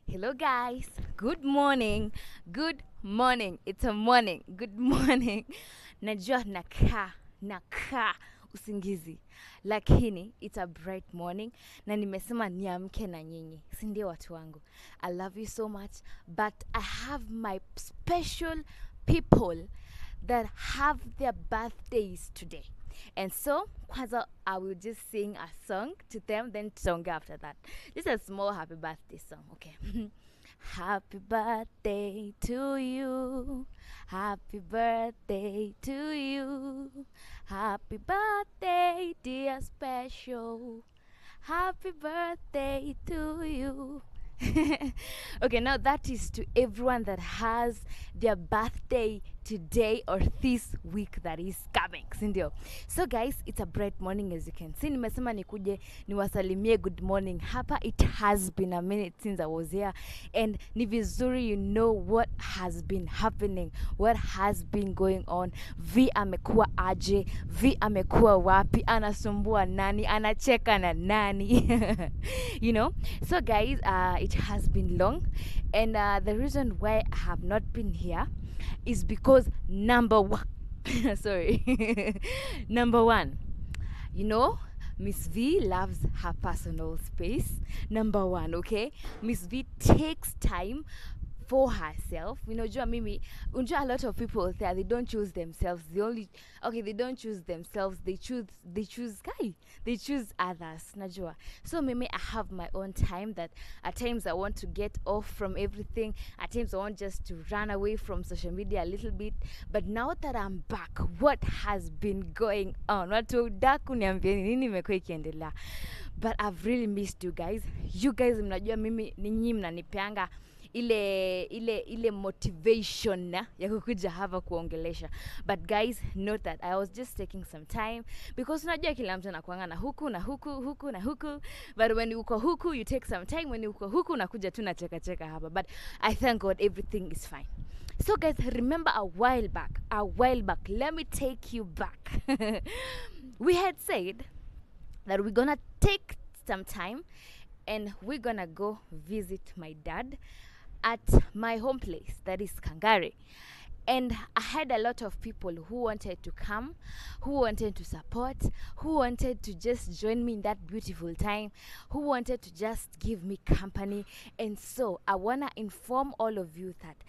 Hello, guys. Good morning. Good morning. It's a morning. Good morning. Najua nakaa usingizi, lakini it's a bright morning na nimesema niamke na nyinyi, si ndio watu wangu? I love you so much, but I have my special people that have their birthdays today. And so, kwanza, I will just sing a song to them, then song after that. Just a small happy birthday song, okay? Happy birthday to you. Happy birthday to you. Happy birthday, dear special. Happy birthday to you. Okay, now that is to everyone that has their birthday today or this week that is coming, sindio? So guys, it's a bright morning as you can see. Nimesema nikuje niwasalimie good morning hapa. It has been a minute since I was here, and ni vizuri you know what has been happening, what has been going on. V amekuwa aje, V amekuwa wapi, anasumbua nani, anacheka na nani. You know? So guys, it has been long, and the reason why I have not been here is because number one, number one, you know, Miss V loves her personal space. Number one, okay? Miss V takes time for herself. A lot of people there, they don't choose themselves. They don't choose themselves. They choose others. Najua. So maybe I have my own time that at times I want to get off from everything. At times I want just to run away from social media a little bit. But now that I'm back, what has been going on? But I've really missed you guys. You guys mnajua mimi ninyi mnanipeanga ile motivation ya kukuja hapa kuongelesha. But guys, note that I was just taking some time because unajua kila mtu anakuanga na huku na huku, but when uko huku you take some time, when uko huku unakuja tu nacheka hapa. But I thank God everything is fine. So guys, remember a while back, let me take you back. We had said that we're gonna take some time and we're gonna go visit my dad at my home place, that is Kangare. And I had a lot of people who wanted to come, who wanted to support, who wanted to just join me in that beautiful time, who wanted to just give me company. And so I want to inform all of you that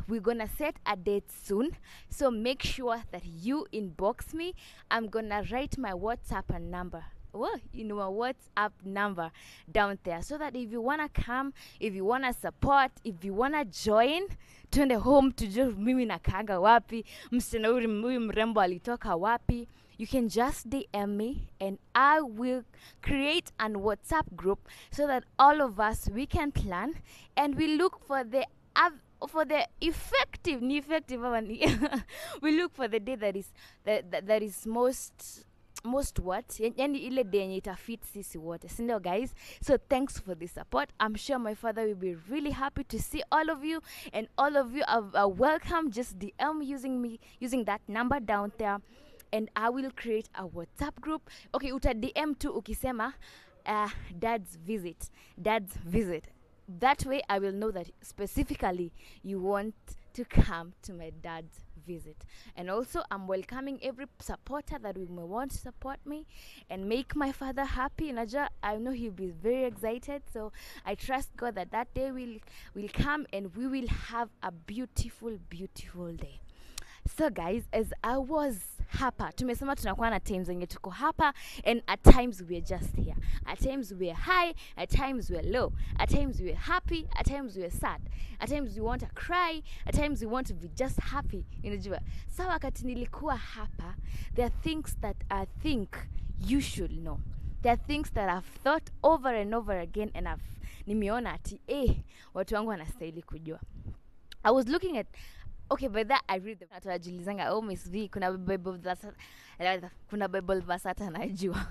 we're gonna set a date soon, so make sure that you inbox me. I'm gonna write my WhatsApp number a WhatsApp number down there, so that if you wanna come, if you wanna support, if you wanna join, twende home tujue mimi nakaanga wapi, msichana huyu mrembo alitoka wapi. You can just DM me and I will create an WhatsApp group so that all of us, we can plan and we look for the effective we look for the day that is most what yani ile day yenye itafit sisi wote, sindio guys? So thanks for the support. I'm sure my father will be really happy to see all of you, and all of you are welcome. Just DM using that number down there, and I will create a WhatsApp group. Okay, uta DM tu ukisema dad's visit. That way I will know that specifically you want to come to my dad's visit. And also I'm welcoming every supporter that may want to support me and make my father happy. Naja, I know he'll be very excited, so I trust God that day will come and we will have a beautiful day. So guys, as I was hapa, tumesema tunakuwa na times zenye tuko hapa, and at times we're just here. At times we're high, at times we're low, at times we're happy, at times we're sad, at times we want to cry, at times we want to be just happy. Unajua. So wakati nilikuwa hapa, there are things that I think you should know. There are things that I've thought over and over again, and nimeona ati watu wangu wanastahili kujua. I was looking at Okay, by that I read the tunajulizanga, oh Miss V, kuna Bible verse hata najua.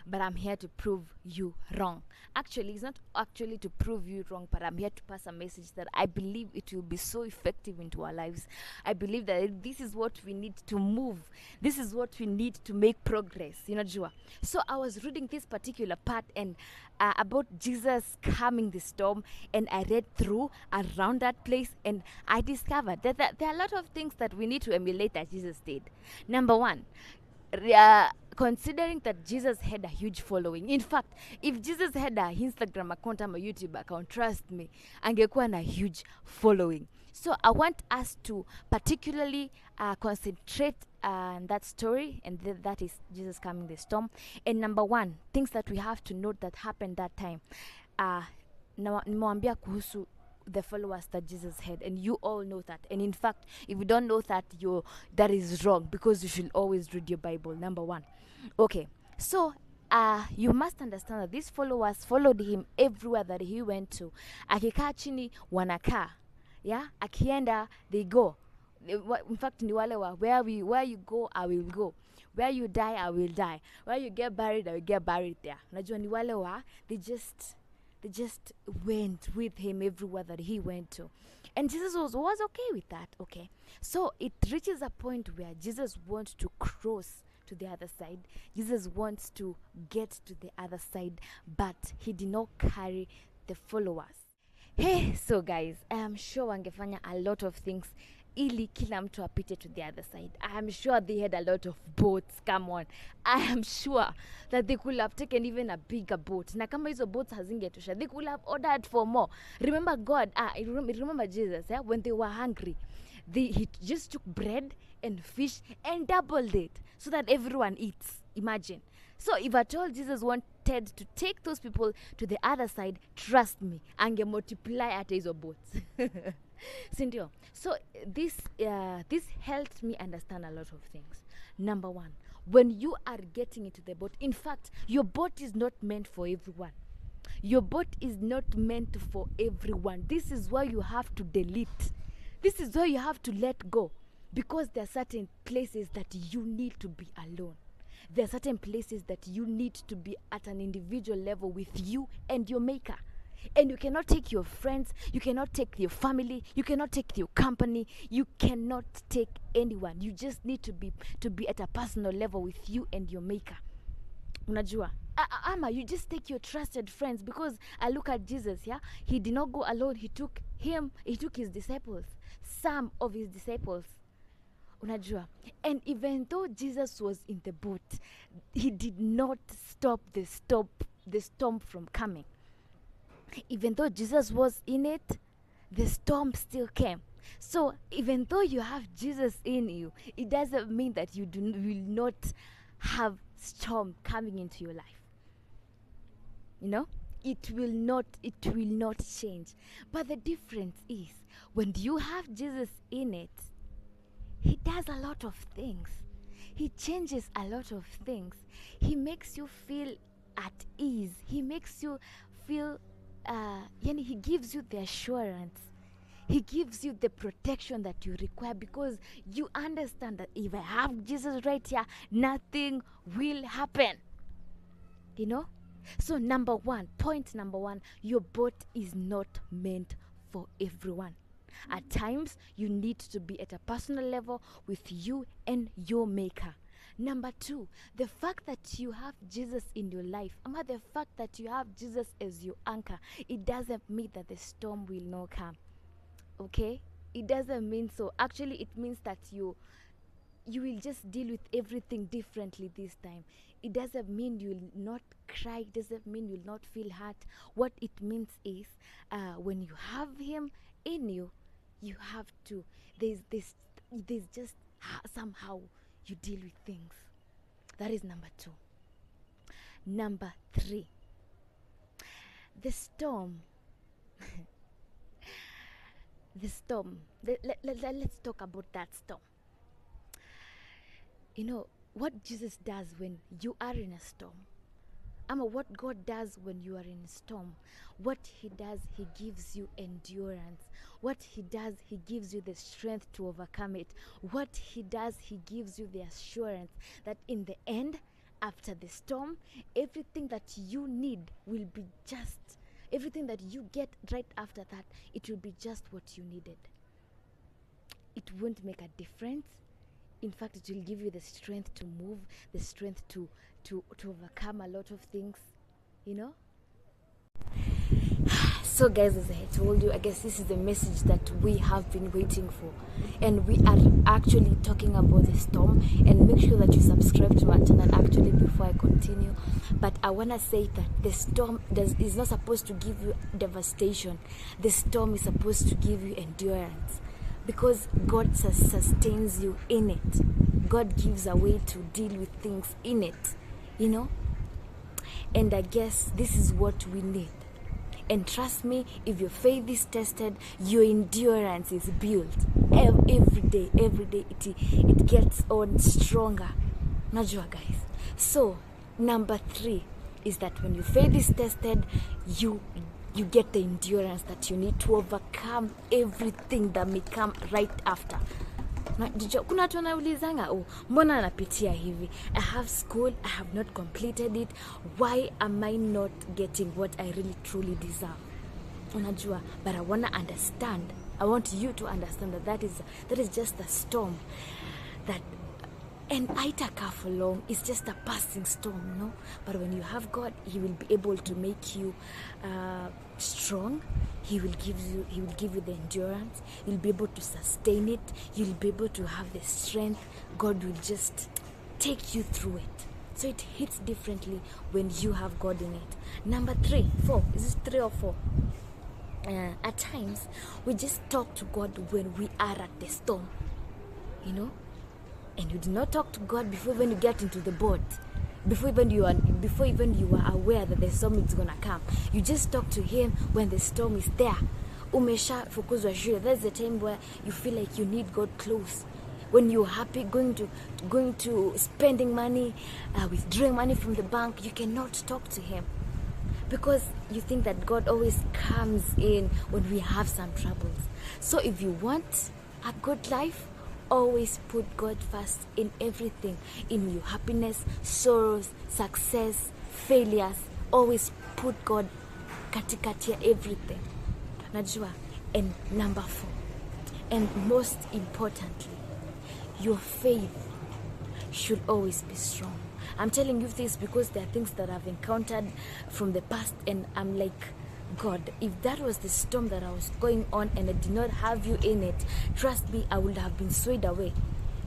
But I'm here to prove you wrong. Actually, it's not actually to prove you wrong, but I'm here to pass a message that I believe it will be so effective into our lives. I believe that this is what we need to move. This is what we need to make progress. You know, Jua. So I was reading this particular part and about Jesus calming the storm, and I read through around that place, and I discovered that there are a lot of things that we need to emulate that Jesus did. Number one, considering that Jesus had a huge following. In fact, if Jesus had a Instagram account or a YouTube account, trust me, angekuwa na huge following. So I want us to particularly concentrate on that story, and that is Jesus calming the storm. And number one, things that we have to note that happened that time. Nimewambia kuhusu the followers that Jesus had, and you all know that. And in fact, if you don't know that, that is wrong, because you should always read your Bible. Number one. Okay, so you must understand that these followers followed him everywhere that he went to. Akikaa chini wanakaa, yeah, akienda they go. In fact, ni wale wa where you go I will go, where you die I will die, where you get buried I will get buried there. Najua ni wale wa they just went with him everywhere that he went to. And Jesus was okay with that. Okay, so it reaches a point where Jesus wants to cross to the other side. Jesus wants to get to the other side, but he did not carry the followers. Hey, so guys, I am sure wangefanya a lot of things ili kila mtu apite to the other side. I am sure they had a lot of boats. Come on, I am sure that they could have taken even a bigger boat. Na kama hizo boats hazingetosha, they could have ordered for more. Remember God, remember Jesus, yeah? When they were hungry, he just took bread and fish and doubled it so that everyone eats. Imagine. So if at all Jesus wanted to take those people to the other side, trust me, ange multiply hata hizo boats. Sindio? So this helped me understand a lot of things. Number one, when you are getting into the boat, in fact, your boat is not meant for everyone. Your boat is not meant for everyone. This is why you have to delete. This is why you have to let go. Because there are certain places that you need to be alone. There are certain places that you need to be at an individual level with you and your maker. And you cannot take your friends, you cannot take your family, you cannot take your company, you cannot take anyone. You just need to be at a personal level with you and your maker. Unajua, ama you just take your trusted friends, because I look at Jesus, yeah, he did not go alone. He took his disciples, some of his disciples. Unajua, and even though Jesus was in the boat, he did not stop the storm from coming. Even though Jesus was in it, the storm still came. So even though you have Jesus in you, it doesn't mean that you will not have storm coming into your life. You know, it will not change. But the difference is, when you have Jesus in it, he does a lot of things. He changes a lot of things. He makes you feel at ease. He makes you feel he gives you the assurance. He gives you the protection that you require, because you understand that if I have Jesus right here, nothing will happen. You know? So point number one, your boat is not meant for everyone. At times, you need to be at a personal level with you and your maker. Number two, the fact that you have Jesus in your life, the fact that you have Jesus as your anchor, it doesn't mean that the storm will not come. Okay? It doesn't mean so. Actually, it means that you will just deal with everything differently this time. It doesn't mean you'll not cry. It doesn't mean you'll not feel hurt. What it means is, when you have him in you, you have to, there's just somehow you deal with things. That is number two. Number three, the storm. The storm. Let's talk about that storm. You know, what Jesus does when you are in a storm, what God does when you are in a storm. What he does, he gives you endurance. What he does, he gives you the strength to overcome it. What he does, he gives you the assurance that in the end, after the storm, everything that you need will be just, everything that you get right after that, it will be just what you needed. It won't make a difference. In fact, it will give you the strength to move, the strength to overcome a lot of things, you know. So guys, as I told you, I guess this is the message that we have been waiting for, and we are actually talking about the storm. And make sure that you subscribe to my channel actually before I continue. But I want to say that the storm is not supposed to give you devastation. The storm is supposed to give you endurance, because God sustains you in it. God gives a way to deal with things in it, you know. And I guess this is what we need. And trust me, if your faith is tested, your endurance is built. Every day it gets on stronger. Najua guys. So number 3 is that when your faith is tested, you get the endurance that you need to overcome everything that may come right after. Kuna watu wanaulizanga, mbona napitia hivi? I have school, I have not completed it. Why am I not getting what I really truly deserve? Unajua, but I want to understand. I want you to understand that that is just a storm. That, and haitakaa for long. It's just a passing storm, no? But when you have God, he will be able to make you strong. He will give you the endurance. You'll be able to sustain it. You'll be able to have the strength. God will just take you through it. So it hits differently when you have God in it. Number 4. Is this 3 or 4? At times, we just talk to God when we are at the storm, you know. And you do not talk to God before even you get into the boat. Before even you are aware that the storm is gonna come. You just talk to him when the storm is there. Umesha fukuzwa shule. That's the time where you feel like you need God close. When you're happy going to spending money, withdrawing money from the bank, you cannot talk to him, because you think that God always comes in when we have some troubles. So if you want a good life, always put God first in everything. In your happiness, sorrows, success, failures, always put God katikati ya everything. Najua. And number 4, and most importantly, your faith should always be strong. I'm telling you this because there are things that I've encountered from the past, and I'm like, God, if that was the storm that I was going on and I did not have you in it, trust me, I would have been swayed away.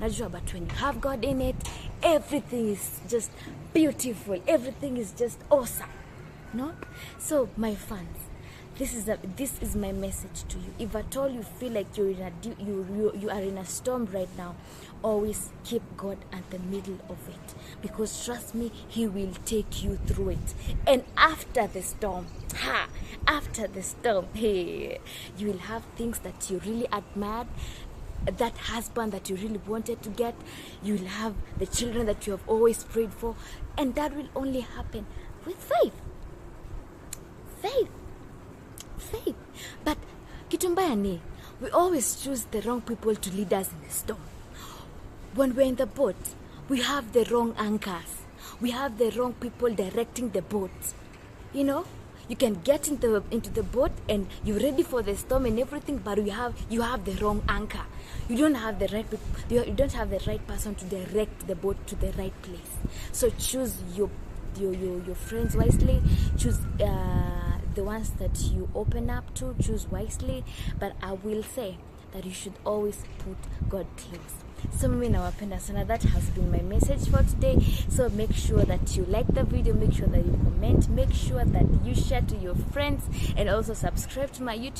Najua, but when you have God in it, everything is just beautiful. Everything is just awesome. No? So, my fans, this is my message to you. If at all you feel like you are in a storm right now, always keep God at the middle of it, because trust me, he will take you through it. And after the storm, hey, you will have things that you really admired, that husband that you really wanted to get. You will have the children that you have always prayed for, and that will only happen with faith. But kitu mbaya ni, we always choose the wrong people to lead us in the storm. When we're in the boat, we have the wrong anchors. We have the wrong people directing the boat. You know, you can get into the boat and you're ready for the storm and everything, but you have the wrong anchor. You don't have the right people. You don't have the right person to direct the boat to the right place. So choose your friends wisely. Choose the ones that you open up to. Choose wisely. But I will say that you should always put God close. So mimi nawapenda sana. That has been my message for today. So make sure that you like the video, make sure that you comment, make sure that you share to your friends, and also subscribe to my YouTube.